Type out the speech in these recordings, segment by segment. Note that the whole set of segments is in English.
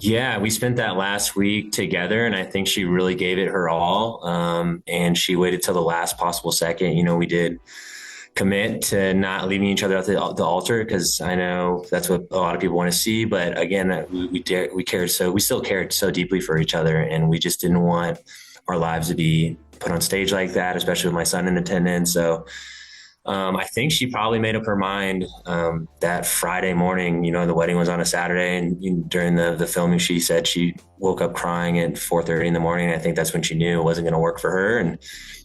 Yeah, we spent that last week together, and I think she really gave it her all. And she waited till the last possible second. We did commit to not leaving each other at the altar because I know that's what a lot of people want to see. But again, we cared we still cared so deeply for each other, and we just didn't want our lives to be put on stage like that, especially with my son in attendance. So I think she probably made up her mind that Friday morning. The wedding was on a Saturday, and during the filming, she said she woke up crying at 4:30 in the morning. I think that's when she knew it wasn't going to work for her. And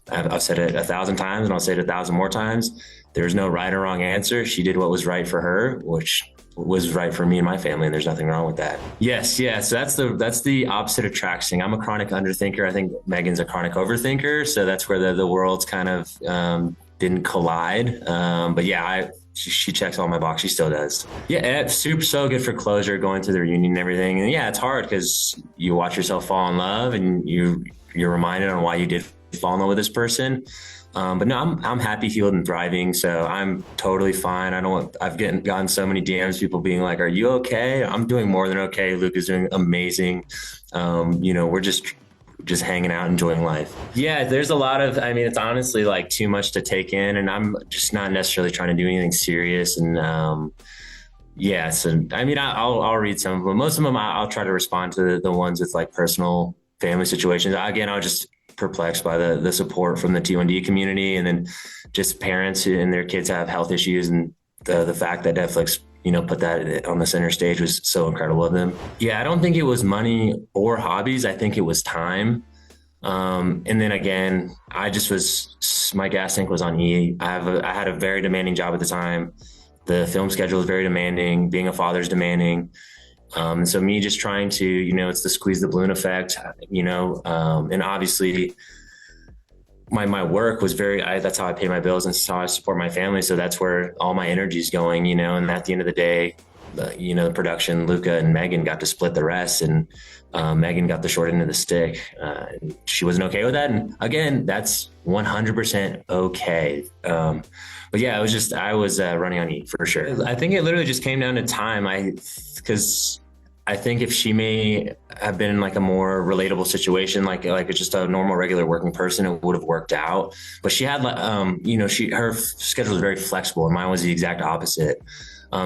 I've said it 1,000 times, and I'll say it 1,000 more times. There's no right or wrong answer. She did what was right for her, which was right for me and my family, and there's nothing wrong with that. Yes, yeah. So that's the opposite of attraction. I'm a chronic underthinker. I think Megan's a chronic overthinker. So that's where the worlds kind of didn't collide. But yeah, she checks all my boxes. She still does. Yeah, it's so good for closure, going through the reunion and everything. And yeah, it's hard because you watch yourself fall in love, and you're reminded on why you did fall in love with this person. But no, I'm happy, healed, and thriving. So I'm totally fine. I've gotten so many DMs, people being like, "Are you okay?" I'm doing more than okay. Luke is doing amazing. We're just hanging out, enjoying life. Yeah, there's a lot of, I mean, it's honestly like too much to take in, and I'm just not necessarily trying to do anything serious. And yeah, so I mean, I'll read some of them. Most of them, I'll try to respond to the ones with like personal family situations. Again, I was just perplexed by the support from the T1D community, and then just parents and their kids have health issues, and the fact that Netflix put that on the center stage was so incredible of them. Yeah, I don't think it was money or hobbies. I think it was time. And then again, my gas tank was on E. I had a very demanding job at the time. The film schedule is very demanding. Being a father is demanding. So me just trying to, it's the squeeze the balloon effect, and obviously my work was that's how I pay my bills, and that's how I support my family. So that's where all my energy is going, and at the end of the day, the production, Luca and Megan got to split the rest, and Megan got the short end of the stick. And she wasn't okay with that. And again, that's 100% okay. But yeah, I was running on E for sure. I think it literally just came down to time. Because I think if she may have been in like a more relatable situation, like it's just a normal, regular working person, it would have worked out. But she had, her schedule was very flexible, and mine was the exact opposite.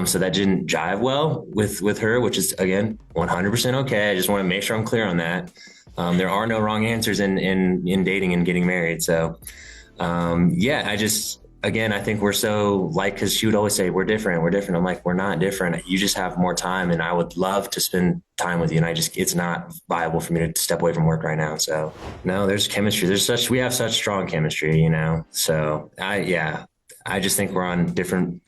So that didn't jive well with her, which is again 100% okay. I just want to make sure I'm clear on that. There are no wrong answers in dating and getting married. So I think we're so because she would always say, we're different. I'm like, we're not different. You just have more time, and I would love to spend time with you. And it's not viable for me to step away from work right now. So no, there's chemistry. We have such strong chemistry, so I just think we're on different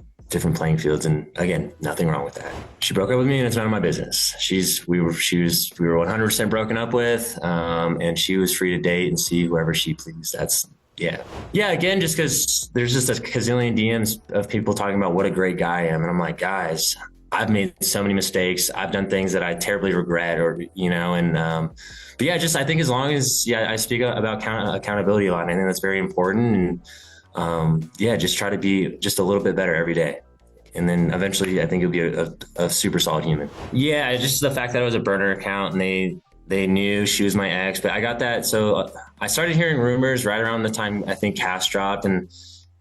playing fields, and again, nothing wrong with that. She broke up with me, and it's none of my business. We were 100% broken up with, and she was free to date and see whoever she pleased. Yeah. Again, just because there's just a gazillion DMs of people talking about what a great guy I am. And I'm like, guys, I've made so many mistakes. I've done things that I terribly regret, but I think as long as, I speak about accountability a lot. And I think that's very important. And just try to be just a little bit better every day. And then eventually I think you'll be a super solid human. Yeah, just the fact that it was a burner account, and they knew she was my ex, but I got that. So I started hearing rumors right around the time I think Cast dropped, and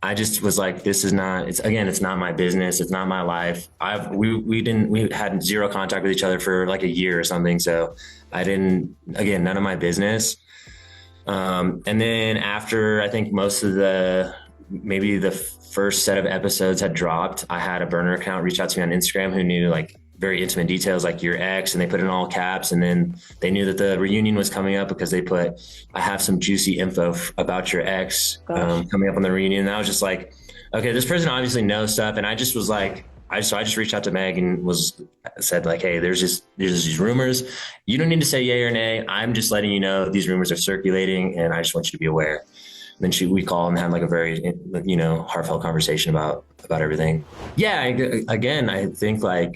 I just was like, it's not my business. It's not my life. We had zero contact with each other for like a year or something. So none of my business. And then after I think most of maybe the first set of episodes had dropped, I had a burner account reach out to me on Instagram who knew like very intimate details, like your ex, and they put it in all caps. And then they knew that the reunion was coming up because they put, I have some juicy info about your ex coming up on the reunion. And I was just like, okay, this person obviously knows stuff. And I just was like, I just reached out to Meg and said like, hey, there's these rumors. You don't need to say yay or nay. I'm just letting you know these rumors are circulating, and I just want you to be aware. And then we called and had like a very, heartfelt conversation about everything. Yeah. I think like,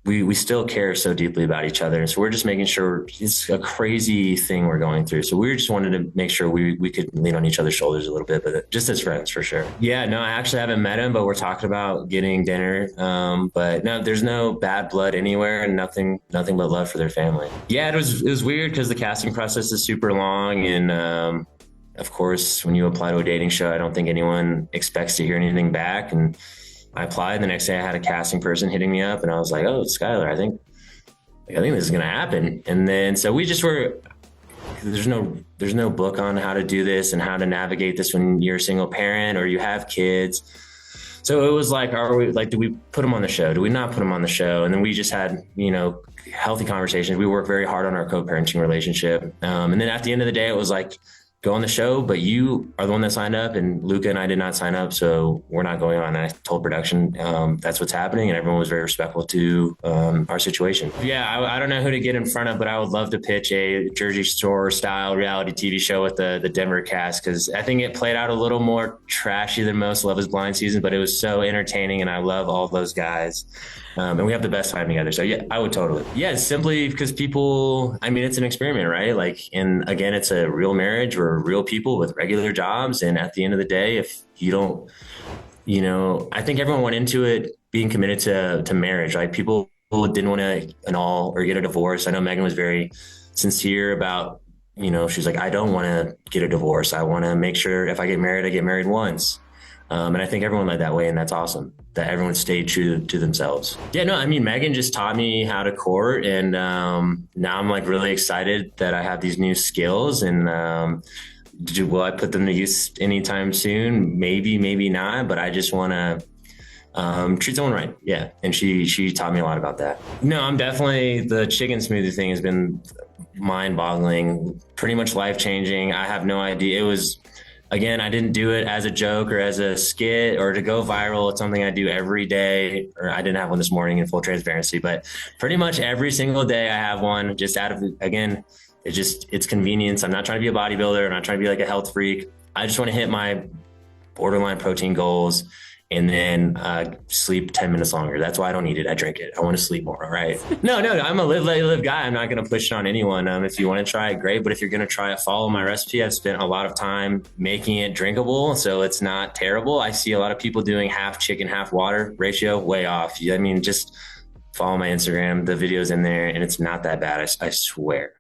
we still care so deeply about each other. And so we're just making sure it's a crazy thing we're going through. So we just wanted to make sure we could lean on each other's shoulders a little bit, but just as friends for sure. Yeah, no, I actually haven't met him, but we're talking about getting dinner. But no, there's no bad blood anywhere and nothing but love for their family. Yeah, it was weird because the casting process is super long. And, of course, when you apply to a dating show, I don't think anyone expects to hear anything back. And I applied. The next day I had a casting person hitting me up and I was like, oh, it's Skylar. I think this is going to happen. And then, so we just were, there's no book on how to do this and how to navigate this when you're a single parent or you have kids. So it was like, do we put them on the show? Do we not put them on the show? And then we just had, healthy conversations. We work very hard on our co-parenting relationship. And then at the end of the day, it was like, go on the show, but you are the one that signed up and Luca and I did not sign up. So we're not going on. And I told production, that's what's happening. And everyone was very respectful to our situation. Yeah, I don't know who to get in front of, but I would love to pitch a Jersey Shore style reality TV show with the Denver cast. Cause I think it played out a little more trashy than most Love is Blind season, but it was so entertaining. And I love all those guys. And we have the best time together. So yeah, I would totally. Yeah, simply because people, it's an experiment, right? Like, and again, it's a real marriage. We're real people with regular jobs. And at the end of the day, if you don't, I think everyone went into it being committed to marriage. Like people didn't want to annul or get a divorce. I know Megan was very sincere about, she's like, I don't want to get a divorce. I want to make sure if I get married once. And I think everyone led that way, and that's awesome that everyone stayed true to themselves. Yeah, no, Megan just taught me how to court, and now I'm like really excited that I have these new skills. And will I put them to use anytime soon? Maybe, maybe not. But I just want to treat someone right. Yeah, and she taught me a lot about that. No, I'm definitely, the chicken smoothie thing has been mind-boggling, pretty much life-changing. I have no idea. It was. Again, I didn't do it as a joke or as a skit or to go viral. It's something I do every day, or I didn't have one this morning in full transparency, but pretty much every single day I have one just out of, again, it's convenience. I'm not trying to be a bodybuilder. I'm not trying to be like a health freak. I just want to hit my borderline protein goals and then sleep 10 minutes longer. That's why I don't eat it. I drink it. I want to sleep more. All right. No, I'm a live, let live guy. I'm not going to push it on anyone. If you want to try it, great. But if you're going to try it, follow my recipe. I've spent a lot of time making it drinkable, so it's not terrible. I see a lot of people doing half chicken, half water ratio, way off. Just follow my Instagram. The video's in there and it's not that bad. I swear.